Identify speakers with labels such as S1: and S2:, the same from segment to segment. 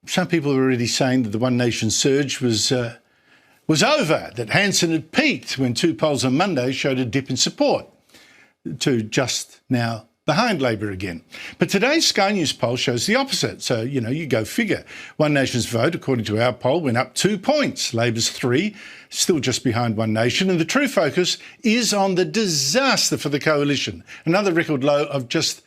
S1: some people were already saying that the One Nation surge was over, that Hanson had peaked when 2 polls on Monday showed a dip in support to just now behind Labor again. But today's Sky News poll shows the opposite. So, you go figure. One Nation's vote, according to our poll, went up 2 points. Labor's 3, still just behind One Nation. And the true focus is on the disaster for the coalition. Another record low of just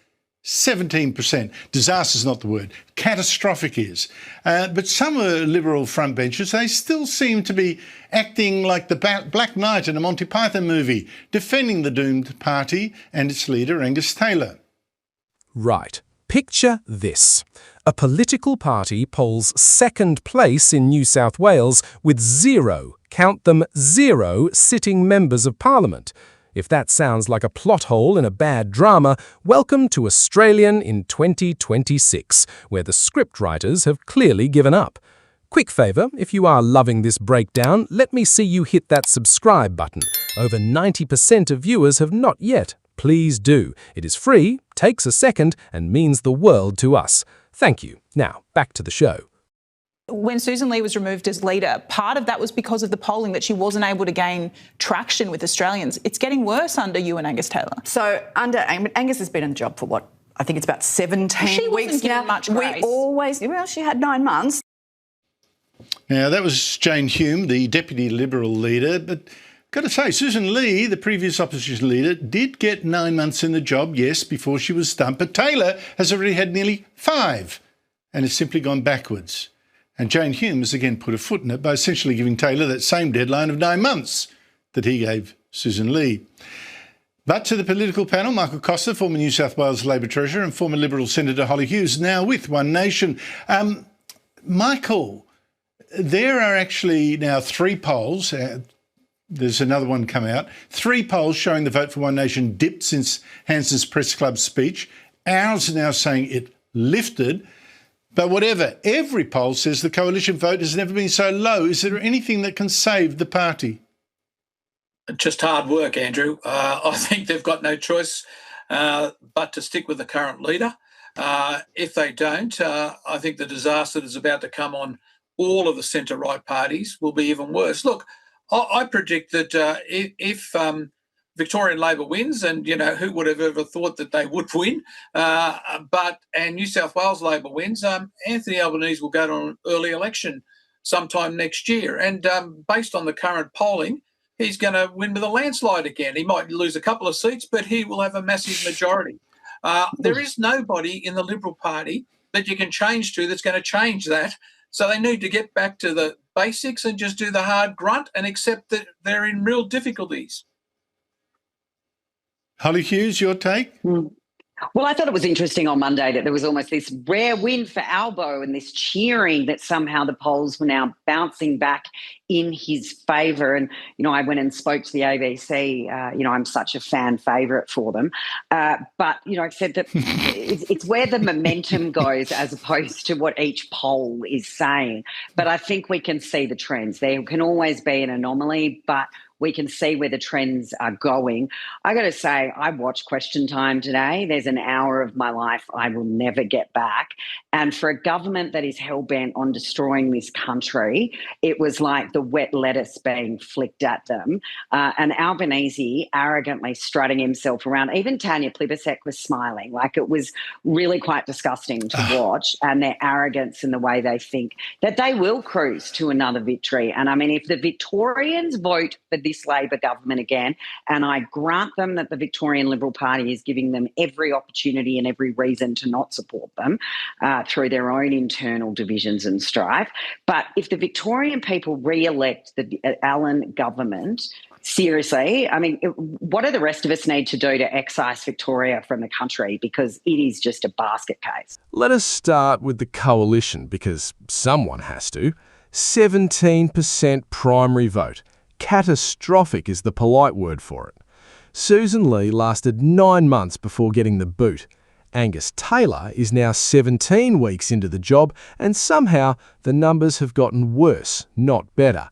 S1: 17%. Disaster's not the word. Catastrophic is. But some Liberal frontbenchers, they still seem to be acting like the Black Knight in a Monty Python movie, defending the doomed party and its leader, Angus Taylor.
S2: Right. Picture this. A political party polls second place in New South Wales with 0, count them 0, sitting members of Parliament. If that sounds like a plot hole in a bad drama, welcome to Australian in 2026, where the scriptwriters have clearly given up. Quick favour, if you are loving this breakdown, let me see you hit that subscribe button. Over 90% of viewers have not yet. Please do. It is free, takes a second, and means the world to us. Thank you. Now, back to the show.
S3: When Susan Lee was removed as leader, part of that was because of the polling, that she wasn't able to gain traction with Australians. It's getting worse under you and Angus Taylor.
S4: So Angus has been in the job for what? I think it's about 17
S3: she
S4: weeks
S3: wasn't
S4: now.
S3: Much grace.
S4: She had 9 months.
S1: Now, that was Jane Hume, the Deputy Liberal leader, but got to say, Susan Lee, the previous opposition leader, did get 9 months in the job, yes, before she was stumped, but Taylor has already had nearly 5 and has simply gone backwards. And Jane Hume has again put a foot in it by essentially giving Taylor that same deadline of 9 months that he gave Susan Lee. But to the political panel, Michael Costa, former New South Wales Labor Treasurer, and former Liberal Senator Holly Hughes, now with One Nation. Michael, there are actually now 3 polls. There's another one come out. 3 polls showing the vote for One Nation dipped since Hanson's press club speech. Ours are now saying it lifted. But whatever, every poll says the coalition vote has never been so low. Is there anything that can save the party?
S5: Just hard work, Andrew. I think they've got no choice but to stick with the current leader. If they don't, I think the disaster that is about to come on all of the centre-right parties will be even worse. Look, I predict that if Victorian Labor wins, and, who would have ever thought that they would win, and New South Wales Labor wins, Anthony Albanese will go to an early election sometime next year. And based on the current polling, he's going to win with a landslide again. He might lose a couple of seats, but he will have a massive majority. There is nobody in the Liberal Party that you can change to that's going to change that. So they need to get back to the basics and just do the hard grunt and accept that they're in real difficulties.
S1: Holly Hughes, your take?
S6: Well, I thought it was interesting on Monday that there was almost this rare win for Albo and this cheering that somehow the polls were now bouncing back in his favour. And, I went and spoke to the ABC. I'm such a fan favourite for them. But, I said that it's where the momentum goes as opposed to what each poll is saying. But I think we can see the trends. There can always be an anomaly, but we can see where the trends are going. I got to say, I watched Question Time today. There's an hour of my life I will never get back. And for a government that is hell-bent on destroying this country, it was like the wet lettuce being flicked at them. And Albanese arrogantly strutting himself around. Even Tanya Plibersek was smiling. Like, it was really quite disgusting to watch, and their arrogance and the way they think that they will cruise to another victory. And I mean, if the Victorians vote for this Labor government again, and I grant them that the Victorian Liberal Party is giving them every opportunity and every reason to not support them through their own internal divisions and strife. But if the Victorian people re-elect the Allan government, seriously, I mean, what do the rest of us need to do to excise Victoria from the country? Because it is just a basket case.
S2: Let us start with the coalition, because someone has to. 17% primary vote. Catastrophic is the polite word for it. Susan Lee lasted 9 months before getting the boot. Angus Taylor is now 17 weeks into the job, and somehow the numbers have gotten worse, not better.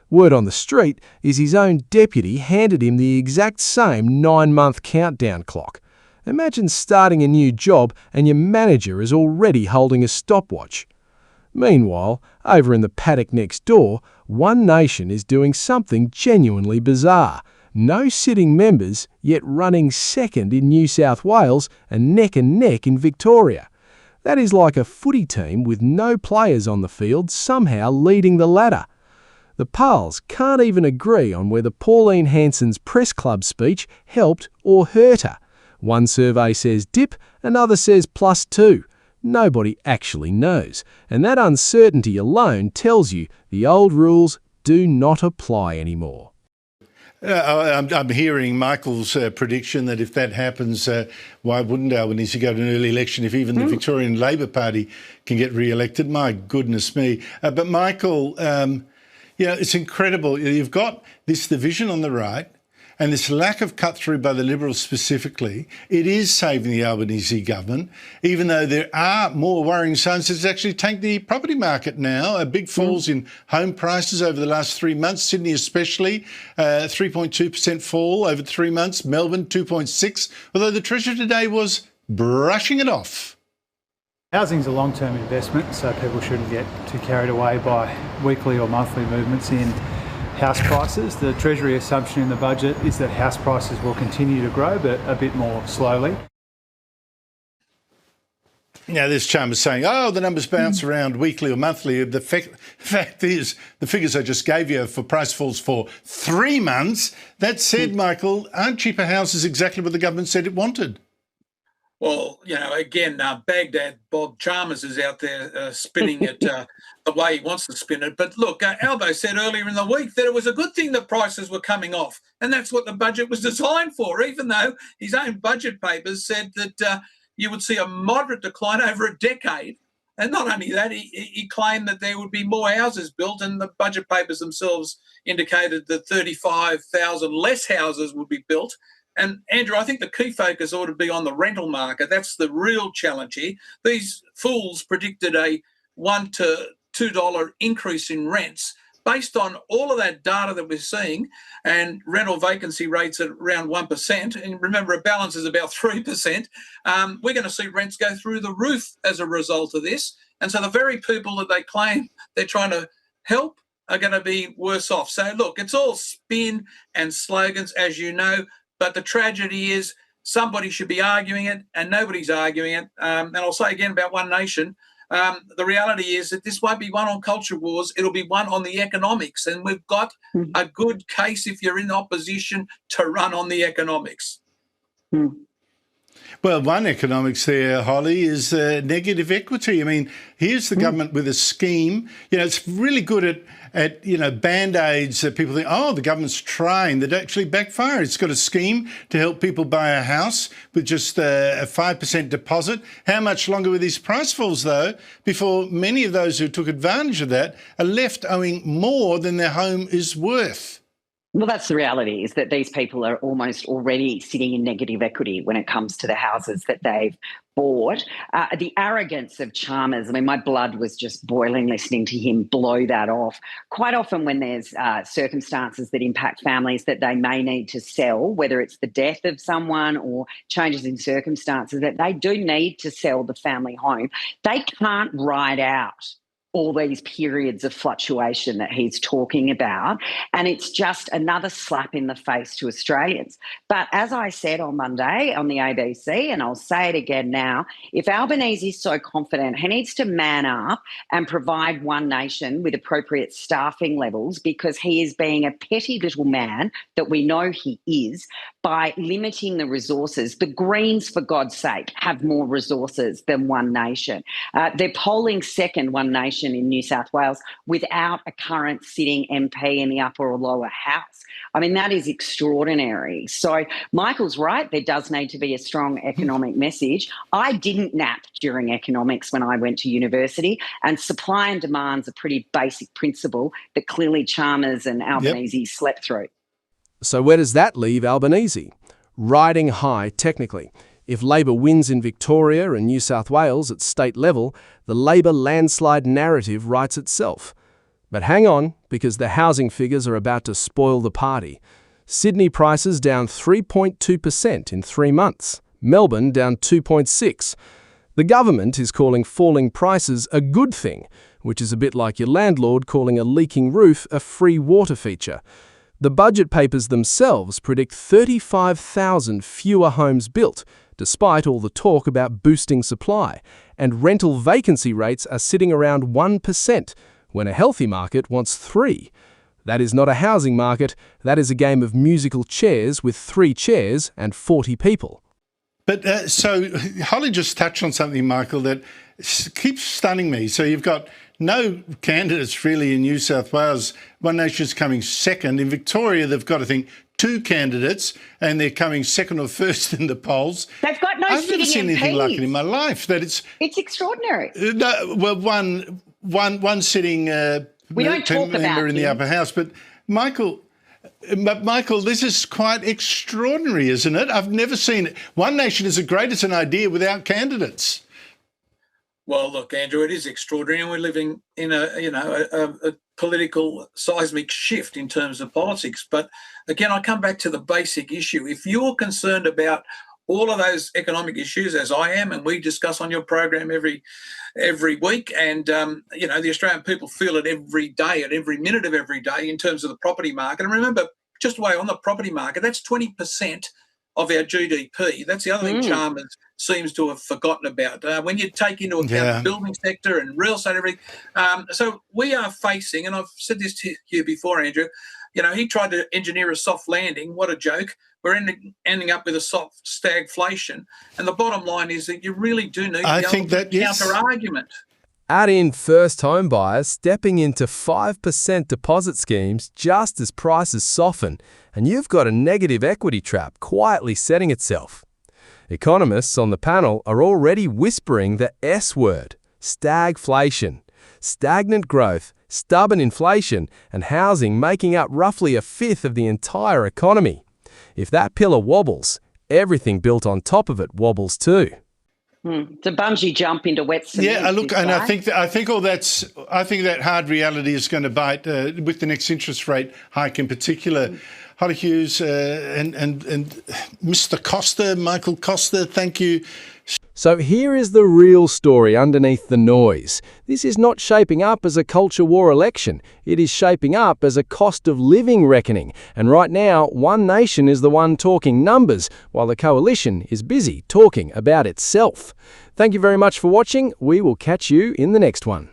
S2: Word on the street is his own deputy handed him the exact same 9-month countdown clock. Imagine starting a new job and your manager is already holding a stopwatch. Meanwhile, over in the paddock next door, One Nation is doing something genuinely bizarre. No sitting members, yet running second in New South Wales and neck in Victoria. That is like a footy team with no players on the field somehow leading the ladder. The Pals can't even agree on whether Pauline Hanson's press club speech helped or hurt her. One survey says dip, another says +2. Nobody actually knows, and that uncertainty alone tells you the old rules do not apply anymore.
S1: I'm hearing Michael's prediction that if that happens, why wouldn't Albanese go to an early election if even the Victorian Labor Party can get re-elected? My goodness me. But Michael, it's incredible. You've got this division on the right and this lack of cut-through by the Liberals specifically. It is saving the Albanese government, even though there are more worrying signs. It's actually tanked the property market now. Big falls in home prices over the last 3 months. Sydney especially, 3.2% fall over 3 months. Melbourne, 2.6%, although the Treasurer today was brushing it off.
S7: Housing is a long-term investment, so people shouldn't get too carried away by weekly or monthly movements in house prices. The Treasury assumption in the budget is that house prices will continue to grow, but a bit more slowly.
S1: Now, this Chalmers saying, the numbers bounce around weekly or monthly. The fact is, the figures I just gave you for price falls for 3 months. That said, Michael, aren't cheaper houses exactly what the government said it wanted?
S5: Well, again, Baghdad Bob Chalmers is out there spinning it the way he wants to spin it. But look, Albo said earlier in the week that it was a good thing that prices were coming off. And that's what the budget was designed for, even though his own budget papers said that you would see a moderate decline over a decade. And not only that, he claimed that there would be more houses built, and the budget papers themselves indicated that 35,000 less houses would be built. And Andrew, I think the key focus ought to be on the rental market. That's the real challenge here. These fools predicted a $1 to $2 increase in rents based on all of that data that we're seeing, and rental vacancy rates at around 1%. And remember, a balance is about 3%. We're going to see rents go through the roof as a result of this. And so the very people that they claim they're trying to help are going to be worse off. So look, it's all spin and slogans, as you know. But the tragedy is somebody should be arguing it, and nobody's arguing it. And I'll say again about One Nation, the reality is that this won't be one on culture wars. It'll be one on the economics. And we've got a good case, if you're in opposition, to run on the economics.
S1: Well, one economics there, Holly, is negative equity. I mean, here's the government with a scheme. It's really good at Band-Aids that people think, the government's trying, that actually backfire. It's got a scheme to help people buy a house with just a 5% deposit. How much longer will these price falls, though, before many of those who took advantage of that are left owing more than their home is worth?
S6: Well, that's the reality, is that these people are almost already sitting in negative equity when it comes to the houses that they've bought. The arrogance of Chalmers, my blood was just boiling listening to him blow that off. Quite often when there's circumstances that impact families that they may need to sell, whether it's the death of someone or changes in circumstances, that they do need to sell the family home, they can't ride out all these periods of fluctuation that he's talking about. And it's just another slap in the face to Australians. But as I said on Monday on the ABC, and I'll say it again now, if Albanese is so confident, he needs to man up and provide One Nation with appropriate staffing levels, because he is being a petty little man that we know he is, by limiting the resources. The Greens, for God's sake, have more resources than One Nation. They're polling second, One Nation, in New South Wales, without a current sitting MP in the upper or lower house. That is extraordinary. So Michael's right, there does need to be a strong economic message. I didn't nap during economics when I went to university, and supply and demand's a pretty basic principle that clearly Chalmers and Albanese slept through.
S2: So where does that leave Albanese? Riding high, technically. If Labor wins in Victoria and New South Wales at state level, the Labor landslide narrative writes itself. But hang on, because the housing figures are about to spoil the party. Sydney prices down 3.2% in 3 months. Melbourne down 2.6%. The government is calling falling prices a good thing, which is a bit like your landlord calling a leaking roof a free water feature. The budget papers themselves predict 35,000 fewer homes built, despite all the talk about boosting supply, and rental vacancy rates are sitting around 1%, when a healthy market wants 3%. That is not a housing market, that is a game of musical chairs with 3 chairs and 40 people.
S1: But so Holly just touched on something, Michael, that keeps stunning me. So you've got no candidates really in New South Wales. One Nation's coming second. In Victoria, they've got, I think, 2 candidates, and they're coming second or first in the polls.
S6: They've got no
S1: I've never seen
S6: sitting
S1: anything
S6: MPs.
S1: like it in my life. That
S6: It's extraordinary.
S1: no, well, one sitting
S6: We don't talk
S1: member
S6: about
S1: in the
S6: him.
S1: upper house, but Michael, this is quite extraordinary, isn't it? I've never seen it. One Nation is as great as an idea without candidates.
S5: Well, look, Andrew, it is extraordinary, and we're living in a political seismic shift in terms of politics. But again, I come back to the basic issue. If you're concerned about all of those economic issues, as I am, and we discuss on your program every week, and the Australian people feel it every day, at every minute of every day, in terms of the property market. And remember, just away on the property market, that's 20% of our GDP. That's the other thing Chalmers seems to have forgotten about. When you take into account the building sector and real estate, everything. So we are facing, and I've said this to you before, Andrew, he tried to engineer a soft landing. What a joke. We're ending up with a soft stagflation. And the bottom line is that you really do need counter-argument.
S2: Add in first home buyers stepping into 5% deposit schemes just as prices soften, and you've got a negative equity trap quietly setting itself. Economists on the panel are already whispering the S word, stagflation. Stagnant growth, stubborn inflation, and housing making up roughly 1/5 of the entire economy. If that pillar wobbles, everything built on top of it wobbles too.
S6: It's a bungee jump into wet cement.
S1: Yeah, look, and I think that hard reality is going to bite with the next interest rate hike in particular. Holly Hughes and Mr. Costa, Michael Costa, thank you.
S2: So here is the real story underneath the noise. This is not shaping up as a culture war election. It is shaping up as a cost of living reckoning. And right now, One Nation is the one talking numbers, while the coalition is busy talking about itself. Thank you very much for watching. We will catch you in the next one.